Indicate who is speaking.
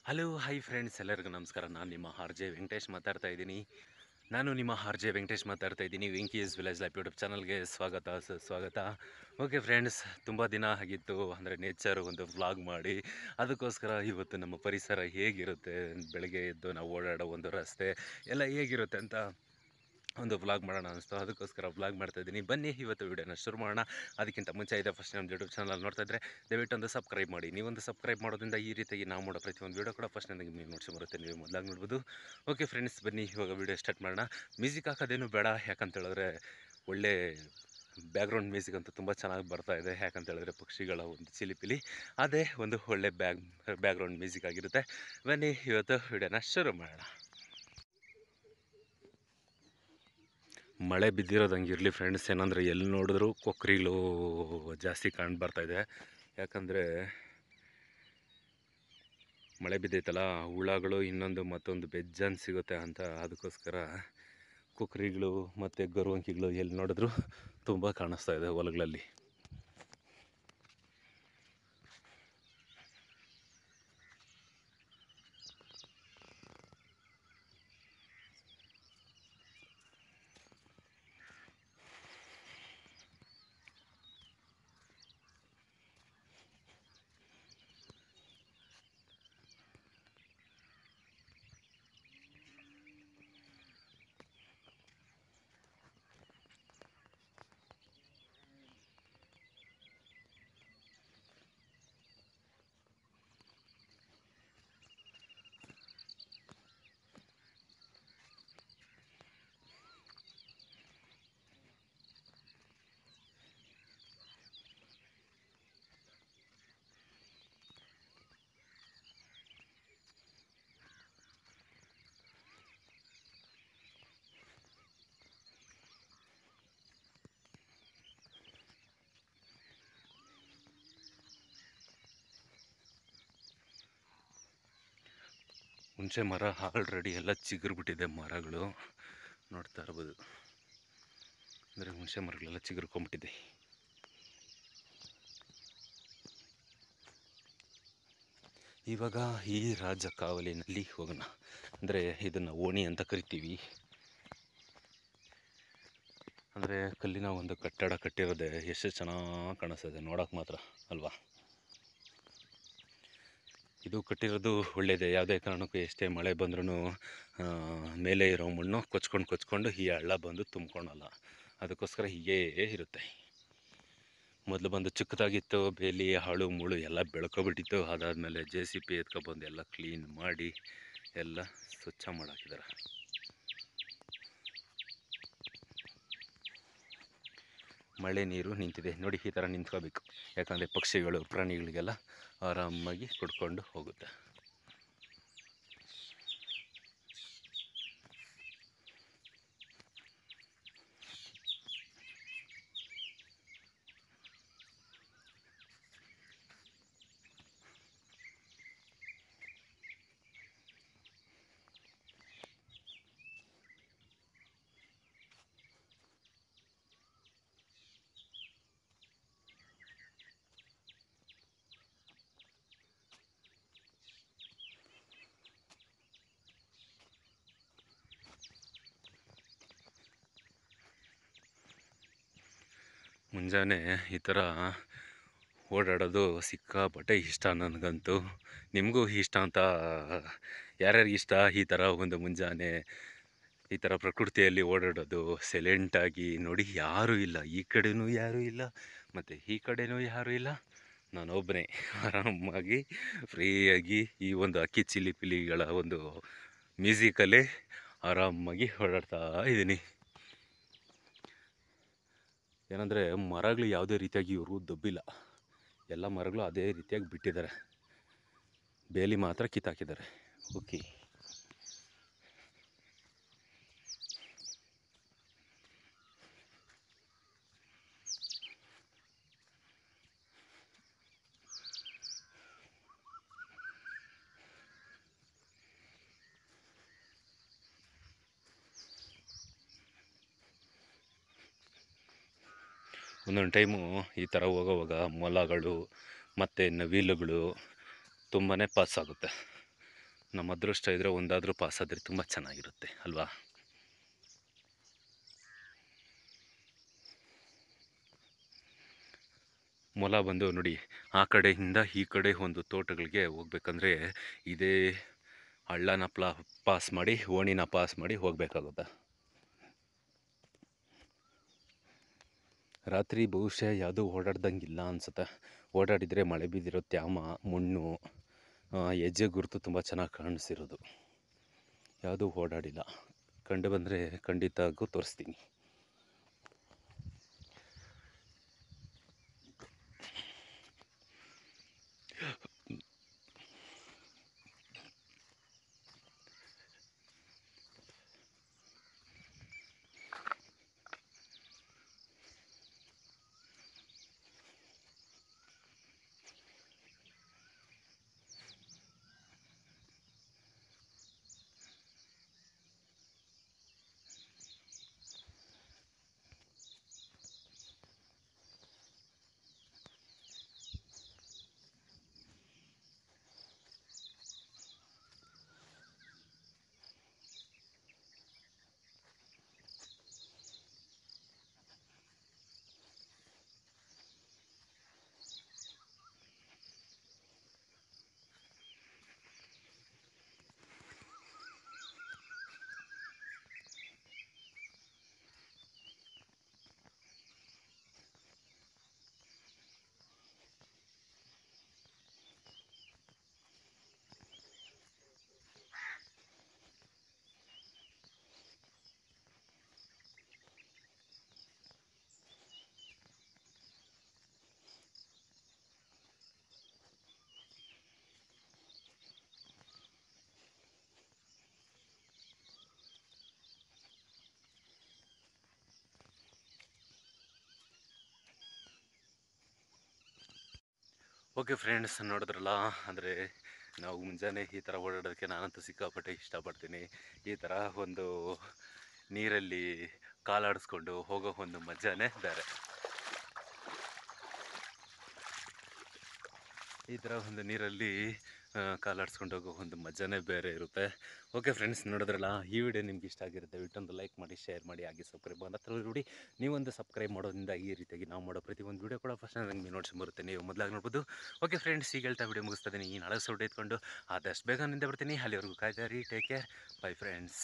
Speaker 1: Hello hi friends, ಎಲ್ಲರಿಗೂ ನಮಸ್ಕಾರ. ನಾನು ನಿಮ್ಮ ಆರ್ ಜೆ ವೆಂಕಟೇಶ್ ಮಾತಾಡ್ತಾ ಇದ್ದೀನಿ. ವೆಂಕೀಸ್ ವಿಲೇಜ್ ಲೈಫ್ ಯೂಟ್ಯೂಬ್ ಚಾನಲ್ಗೆ ಸ್ವಾಗತ. ಓಕೆ ಫ್ರೆಂಡ್ಸ್, ತುಂಬ ದಿನ ಆಗಿತ್ತು ಅಂದರೆ ನೇಚರ್ ಒಂದು ವ್ಲಾಗ್ ಮಾಡಿ. ಅದಕ್ಕೋಸ್ಕರ ಇವತ್ತು ನಮ್ಮ ಪರಿಸರ ಹೇಗಿರುತ್ತೆ, ಬೆಳಗ್ಗೆ ಎದ್ದು ನಾವು ಓಡಾಡೋ ಒಂದು ರಸ್ತೆ ಎಲ್ಲ ಹೇಗಿರುತ್ತೆ ಅಂತ ಒಂದು ವ್ಲಾಗ್ ಮಾಡೋಣ ಅನಿಸ್ತು. ಅದಕ್ಕೋಸ್ಕರ ವ್ಲಾಗ್ ಮಾಡ್ತಾಯಿದ್ದೀನಿ. ಬನ್ನಿ ಇವತ್ತು ವೀಡಿಯೋನ ಶುರು ಮಾಡೋಣ. ಅದಕ್ಕಿಂತ ಮುಂಚೆ ಫಸ್ಟ್ ನಮ್ಮ ಯೂಟ್ಯೂಬ್ ಚಾನಲ್ ನೋಡ್ತಾ ಇದ್ದರೆ ದಯವಿಟ್ಟು ಒಂದು ಸಬ್ಸ್ಕ್ರೈಬ್ ಮಾಡಿ. ನೀವೊಂದು ಸಬ್ಸ್ಕ್ರೈಬ್ ಮಾಡೋದ್ರಿಂದ ಈ ರೀತಿಯಾಗಿ ನಾವು ಮಾಡೋ ಪ್ರತಿಯೊಂದು ವೀಡಿಯೋ ಕೂಡ ಫಸ್ಟ್ ನನಗೆ ನೀವು ನೋಟ್ಸ್ ಬರುತ್ತೆ, ನೀವು ಮೊದಲಾಗಿ ನೋಡ್ಬೋದು. ಓಕೆ ಫ್ರೆಂಡ್ಸ್, ಬನ್ನಿ ಇವಾಗ ವೀಡಿಯೋ ಸ್ಟಾರ್ಟ್ ಮಾಡೋಣ. ಮ್ಯೂಸಿಕ್ ಹಾಕೋದೇನು ಬೇಡ, ಯಾಕಂತ ಹೇಳಿದ್ರೆ ಒಳ್ಳೆ ಬ್ಯಾಕ್ಗ್ರೌಂಡ್ ಮ್ಯೂಸಿಕ್ ಅಂತೂ ತುಂಬ ಚೆನ್ನಾಗಿ ಬರ್ತಾ ಇದೆ. ಯಾಕಂತ ಹೇಳಿದ್ರೆ ಪಕ್ಷಿಗಳ ಒಂದು ಚಿಲಿಪಿಲಿ ಅದೇ ಒಂದು ಒಳ್ಳೆ ಬ್ಯಾಕ್ಗ್ರೌಂಡ್ ಮ್ಯೂಸಿಕ್ ಆಗಿರುತ್ತೆ. ಬನ್ನಿ ಇವತ್ತು ವೀಡಿಯೋನ ಶುರು ಮಾಡೋಣ. ಮಳೆ ಬಿದ್ದಿರೋದಂಗೆ ಇರಲಿ ಫ್ರೆಂಡ್ಸ್, ಏನಂದರೆ ಎಲ್ಲಿ ನೋಡಿದ್ರು ಕೊಕ್ಕರಿಗಳು ಜಾಸ್ತಿ ಕಂಡು ಬರ್ತಾಯಿದೆ. ಯಾಕಂದರೆ ಮಳೆ ಬಿದ್ದೈತಲ್ಲ, ಹುಳಗಳು ಮತ್ತೊಂದು ಬೆಜ್ಜಾನ್ ಸಿಗುತ್ತೆ ಅಂತ. ಅದಕ್ಕೋಸ್ಕರ ಕೊಕ್ಕರಿಗಳು ಮತ್ತು ಗರುವಂಕಿಗಳು ಎಲ್ಲಿ ನೋಡಿದ್ರು ತುಂಬ ಕಾಣಿಸ್ತಾ ಇದೆ ಹೊಲಗಳಲ್ಲಿ. ಹುಣಸೆ ಮರ ಆಲ್ರೆಡಿ ಎಲ್ಲ ಚಿಗುರ್ಬಿಟ್ಟಿದೆ. ಮರಗಳು ನೋಡ್ತಾ ಇರ್ಬೋದು, ಅಂದರೆ ಹುಣಸೆ ಮರಗಳೆಲ್ಲ ಚಿಗುರ್ಕೊಂಡ್ಬಿಟ್ಟಿದೆ. ಇವಾಗ ಈ ರಾಜ ಕಾವಲಿನಲ್ಲಿ ಹೋಗೋಣ. ಅಂದರೆ ಇದನ್ನು ಓಣಿ ಅಂತ ಕರಿತೀವಿ. ಅಂದರೆ ಕಲ್ಲಿನ ಒಂದು ಕಟ್ಟಡ ಕಟ್ಟಿರೋದೆ ಎಷ್ಟು ಚೆನ್ನಾಗಿ ಕಾಣಿಸ್ತದೆ ನೋಡೋಕೆ ಮಾತ್ರ ಅಲ್ವಾ. ಇದು ಕಟ್ಟಿರೋದು ಒಳ್ಳೆಯದೇ. ಯಾವುದೇ ಕಾರಣಕ್ಕೂ ಎಷ್ಟೇ ಮಳೆ ಬಂದ್ರೂ ಮೇಲೆ ಇರೋ ಮಣ್ಣು ಕೊಚ್ಕೊಂಡು ಈ ಹಳ್ಳ ಬಂದು ತುಂಬ್ಕೊಳಲ್ಲ. ಅದಕ್ಕೋಸ್ಕರ ಹೀಗೇ ಇರುತ್ತೆ. ಮೊದಲು ಬಂದು ಚಿಕ್ಕದಾಗಿತ್ತು, ಬೇಲಿ ಹಾಳು ಮುಳು ಎಲ್ಲ ಬೆಳ್ಕೊಬಿಟ್ಟಿತ್ತು. ಅದಾದಮೇಲೆ JCB ಎತ್ಕೊಬಂದು ಎಲ್ಲ ಕ್ಲೀನ್ ಮಾಡಿ ಎಲ್ಲ ಸ್ವಚ್ಛ ಮಾಡಾಕಿದ್ದಾರೆ. ಮಳೆ ನೀರು ನಿಂತಿದೆ ನೋಡಿ, ಈ ಥರ ನಿಂತ್ಕೋಬೇಕು. ಯಾಕಂದರೆ ಪಕ್ಷಿಗಳು ಪ್ರಾಣಿಗಳಿಗೆಲ್ಲ ಆರಾಮಾಗಿ ಕುಡ್ಕೊಂಡು ಹೋಗುತ್ತೆ. ಮುಂಜಾನೆ ಈ ಥರ ಓಡಾಡೋದು ಸಿಕ್ಕಾಪಟ್ಟೆ ಇಷ್ಟ ನನಗಂತೂ. ನಿಮಗೂ ಇಷ್ಟ ಅಂತ, ಯಾರ್ಯಾರಿಗೆ ಇಷ್ಟ ಈ ಥರ ಒಂದು ಮುಂಜಾನೆ ಈ ಥರ ಪ್ರಕೃತಿಯಲ್ಲಿ ಓಡಾಡೋದು ಸೈಲೆಂಟಾಗಿ. ನೋಡಿ, ಯಾರೂ ಇಲ್ಲ, ಈ ಕಡೆನೂ ಯಾರೂ ಇಲ್ಲ ಮತ್ತು ಈ ಕಡೆನೂ ಯಾರೂ ಇಲ್ಲ. ನಾನೊಬ್ಬನೇ ಆರಾಮಾಗಿ ಫ್ರೀಯಾಗಿ ಈ ಒಂದು ಅಕ್ಕಿ ಚಿಲಿಪಿಲಿಗಳ ಒಂದು ಮ್ಯೂಸಿಕಲ್ಲೇ ಆರಾಮಾಗಿ ಓಡಾಡ್ತಾ ಇದ್ದೀನಿ. ಏನಂದರೆ ಮರಗಳು ಯಾವುದೇ ರೀತಿಯಾಗಿ ಇವರು ದಬ್ಬಿಲ್ಲ, ಎಲ್ಲ ಮರಗಳು ಅದೇ ರೀತಿಯಾಗಿ ಬಿಟ್ಟಿದ್ದಾರೆ. ಬೇಲಿ ಮಾತ್ರ ಕಿತ್ತಾಕಿದ್ದಾರೆ. ಓಕೆ, ಒಂದೊಂದು ಟೈಮು ಈ ಥರ ಹೋಗೋವಾಗ ಮೊಲಗಳು ಮತ್ತು ನವಿಲುಗಳು ತುಂಬಾ ಪಾಸ್ ಆಗುತ್ತೆ. ನಮ್ಮ ಅದೃಷ್ಟ ಇದ್ದರೆ ಒಂದಾದರೂ ಪಾಸ್ ಆದರೆ ತುಂಬ ಚೆನ್ನಾಗಿರುತ್ತೆ ಅಲ್ವಾ? ಮೊಲ ಬಂದು ನೋಡಿ, ಆ ಕಡೆಯಿಂದ ಈ ಕಡೆ ಒಂದು ತೋಟಗಳಿಗೆ ಹೋಗ್ಬೇಕಂದ್ರೆ ಇದೇ ಹಳ್ಳನ ಪಾಸ್ ಮಾಡಿ, ಓಣಿನ ಪಾಸ್ ಮಾಡಿ ಹೋಗಬೇಕಾಗುತ್ತೆ. ರಾತ್ರಿ ಬಹುಶಃ ಯಾವುದೂ ಓಡಾಡ್ದಂಗಿಲ್ಲ ಅನಿಸುತ್ತೆ. ಓಡಾಡಿದರೆ ಮಳೆ ಬಿದ್ದಿರೋ ತ್ಯಾಮ, ಮಣ್ಣು, ಹೆಜ್ಜೆ ಗುರುತು ತುಂಬ ಚೆನ್ನಾಗಿ ಕಾಣಿಸಿರೋದು. ಯಾವುದೂ ಓಡಾಡಿಲ್ಲ. ಕಂಡು ಬಂದರೆ ಖಂಡಿತವಾಗೂ ತೋರಿಸ್ತೀನಿ. ಓಕೆ ಫ್ರೆಂಡ್ಸ್, ನೋಡಿದ್ರಲ್ಲ. ಅಂದರೆ ನಾವು ಮುಂಜಾನೆ ಈ ಥರ ಓಡಾಡೋದಕ್ಕೆ ನಾನಂತೂ ಸಿಕ್ಕಾಪಟ್ಟೆ ಇಷ್ಟಪಡ್ತೀನಿ. ಈ ಥರ ಒಂದು ನೀರಲ್ಲಿ ಕಾಲಾಡಿಸ್ಕೊಂಡು ಹೋಗೋ ಒಂದು ಮಜಾನೇ ಬೇರೆ. ಈ ಥರ ಒಂದು ನೀರಲ್ಲಿ ಕಾಲಾಡಿಸ್ಕೊಂಡು ಹೋಗೋ ಒಂದು ಮಜಾನೇ ಬೇರೆ ಇರುತ್ತೆ. ಓಕೆ ಫ್ರೆಂಡ್ಸ್, ನೋಡಿದ್ರಲ್ಲ. ಈ ವಿಡಿಯೋ ನಿಮ್ಗೆ ಇಷ್ಟ ಆಗಿರುತ್ತೆ, ಬಿಟ್ಟೊಂದು ಲೈಕ್ ಮಾಡಿ, ಶೇರ್ ಮಾಡಿ, ಹಾಗೆ ಸಬ್ಸ್ಕ್ರೈಬ್ ಹತ್ರ ನೋಡಿ. ನೀವೊಂದು ಸಬ್ಸ್ಕ್ರೈಬ್ ಮಾಡೋದ್ರಿಂದ ಈ ರೀತಿಯಾಗಿ ನಾವು ಮಾಡೋ ಪ್ರತಿಯೊಂದು ವಿಡಿಯೋ ಕೂಡ ಫಸ್ಟ್ ನನಗೆ ನೋಟ್ಸ್ ಬರುತ್ತೆ, ನೀವು ಮೊದಲಾಗಿ ನೋಡ್ಬೋದು. ಓಕೆ ಫ್ರೆಂಡ್ಸ್, ಈಗ ಹೇಳ್ತಾ ವಿಡಿಯೋ ಮುಗಿಸ್ತಾ ಇದ್ದೀನಿ. ಈ ನಾಳೆ ಸೌಟ್ ಎತ್ಕೊಂಡು ಆದಷ್ಟು ಬೇಗ ನಿಂದ ಬರ್ತೀನಿ. ಅಲ್ಲಿವರೆಗೂ ಕಾಯ್ದಾರಿ. Take care. Bye friends.